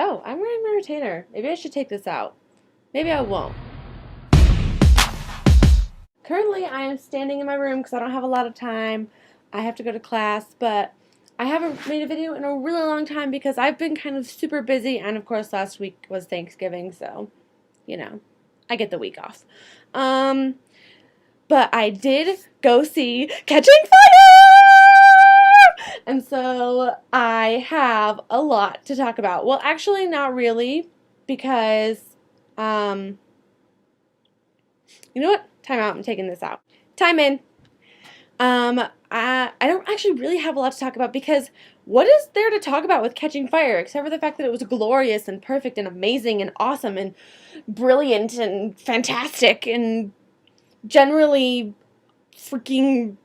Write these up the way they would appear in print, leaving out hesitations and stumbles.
Oh, I'm wearing my retainer. Maybe I should take this out. Maybe I won't. Currently, I am standing in my room because I don't have a lot of time. I have to go to class, but I haven't made a video in a really long time because I've been kind of super busy, and of course, last week was Thanksgiving, so, you know, I get the week off. Um, but I did go see Catching Fire! And so I have a lot to talk about. Well, actually, not really, because, um, you know what? Time out. I'm taking this out. Time in. I don't actually really have a lot to talk about because what is there to talk about with Catching Fire except for the fact that it was glorious and perfect and amazing and awesome and brilliant and fantastic and generally freaking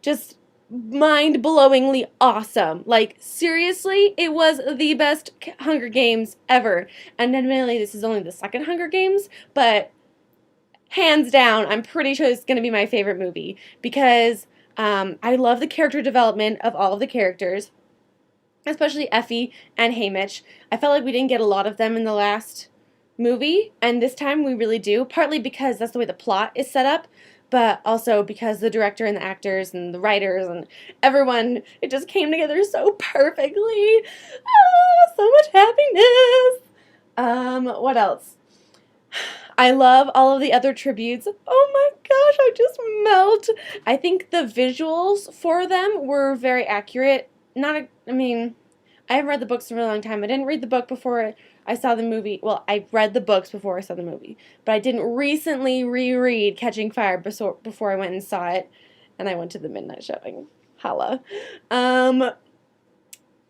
just mind-blowingly awesome. Like, seriously, it was the best Hunger Games ever. And admittedly, this is only the second Hunger Games, but hands down, I'm pretty sure it's going to be my favorite movie because I love the character development of all of the characters, especially Effie and Haymitch. I felt like we didn't get a lot of them in the last movie, and this time we really do, partly because that's the way the plot is set up, but also because the director and the actors and the writers and everyone, it just came together so perfectly. Ah, so much happiness. What else? I love all of the other tributes. Oh my gosh, I just melt. I think the visuals for them were very accurate. I mean, I haven't read the books in a really long time. I didn't read the book before I saw the movie. Well, I read the books before I saw the movie. But I didn't recently reread Catching Fire before I went and saw it. And I went to the midnight showing. Holla.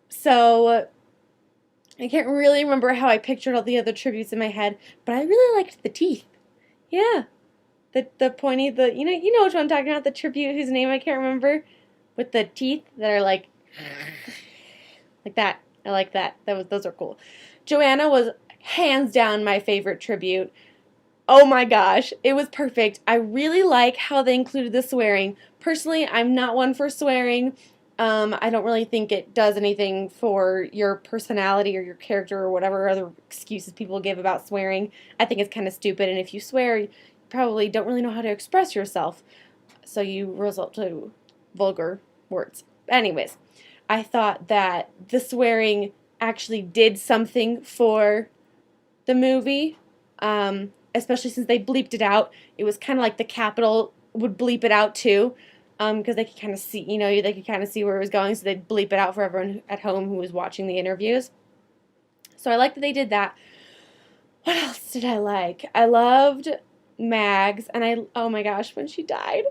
So I can't really remember how I pictured all the other tributes in my head, but I really liked the teeth. Yeah. The pointy, you know which one I'm talking about, the tribute whose name I can't remember, with the teeth that are like that. I like that. Those are cool. Joanna was hands down my favorite tribute. Oh my gosh, it was perfect. I really like how they included the swearing. Personally, I'm not one for swearing. I don't really think it does anything for your personality or your character or whatever other excuses people give about swearing. I think it's kind of stupid, and if you swear, you probably don't really know how to express yourself, so you result to vulgar words. Anyways, I thought that the swearing actually did something for the movie, especially since they bleeped it out. It was kind of like the Capitol would bleep it out too, because they could kind of see, they could kind of see where it was going, so they'd bleep it out for everyone at home who was watching the interviews. So I like that they did that. What else did I like? I loved Mags, and oh my gosh, when she died.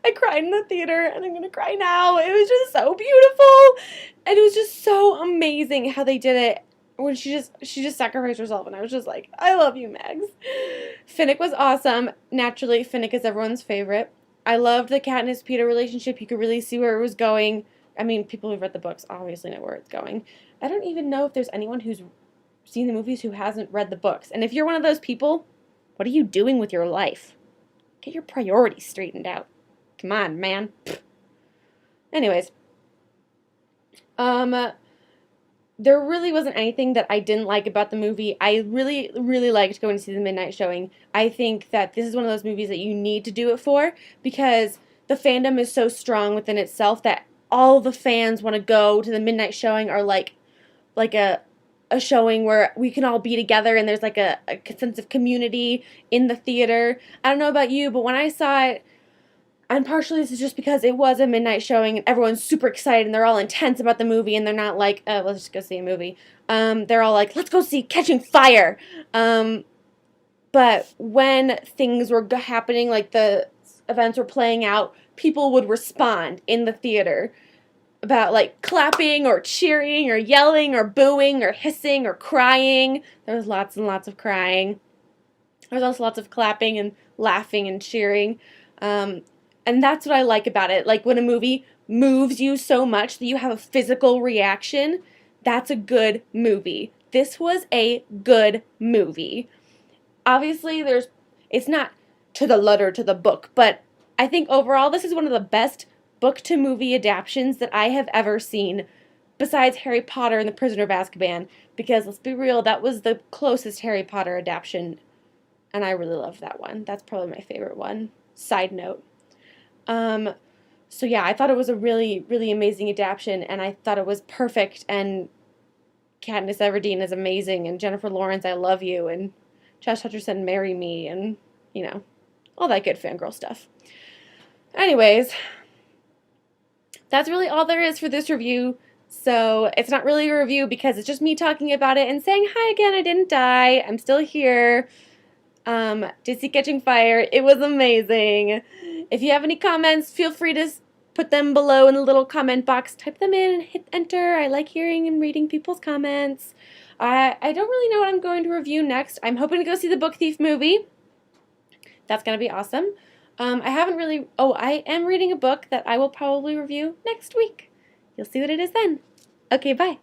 I cried in the theater, and I'm gonna cry now. It was just so beautiful, and it was just so amazing how they did it when she just sacrificed herself, and I was just like, I love you, Mags. Finnick was awesome. Naturally, Finnick is everyone's favorite. I loved the Katniss-Peeta relationship. You could really see where it was going. I mean, people who've read the books obviously know where it's going. I don't even know if there's anyone who's seen the movies who hasn't read the books. And if you're one of those people, what are you doing with your life? Get your priorities straightened out. Come on, man. Anyways, there really wasn't anything that I didn't like about the movie. I really, really liked going to see the midnight showing. I think that this is one of those movies that you need to do it for because the fandom is so strong within itself that all the fans want to go to the midnight showing or like a showing where we can all be together and there's like a sense of community in the theater. I don't know about you, but when I saw it, and partially this is just because it was a midnight showing and everyone's super excited and they're all intense about the movie and they're not like, oh, let's just go see a movie. They're all like, let's go see Catching Fire. But when things were happening, like the events were playing out, people would respond in the theater about like clapping or cheering or yelling or booing or hissing or crying. There was lots and lots of crying. There was also lots of clapping and laughing and cheering. And that's what I like about it. Like when a movie moves you so much that you have a physical reaction, that's a good movie. This was a good movie. Obviously, it's not to the letter to the book, but I think overall this is one of the best book to movie adaptations that I have ever seen, besides Harry Potter and the Prisoner of Azkaban, because let's be real, that was the closest Harry Potter adaptation, and I really loved that one. That's probably my favorite one. Side note. Um, so yeah, I thought it was a really, really amazing adaptation, and I thought it was perfect, and Katniss Everdeen is amazing, and Jennifer Lawrence, I love you, and Josh Hutcherson, marry me, and, you know, all that good fangirl stuff. Anyways, that's really all there is for this review. So it's not really a review because it's just me talking about it and saying, hi again, I didn't die. I'm still here. Did see Catching Fire. It was amazing. If you have any comments, feel free to put them below in the little comment box. Type them in and hit enter. I like hearing and reading people's comments. I don't really know what I'm going to review next. I'm hoping to go see the Book Thief movie. That's going to be awesome. I haven't really... Oh, I am reading a book that I will probably review next week. You'll see what it is then. Okay, bye.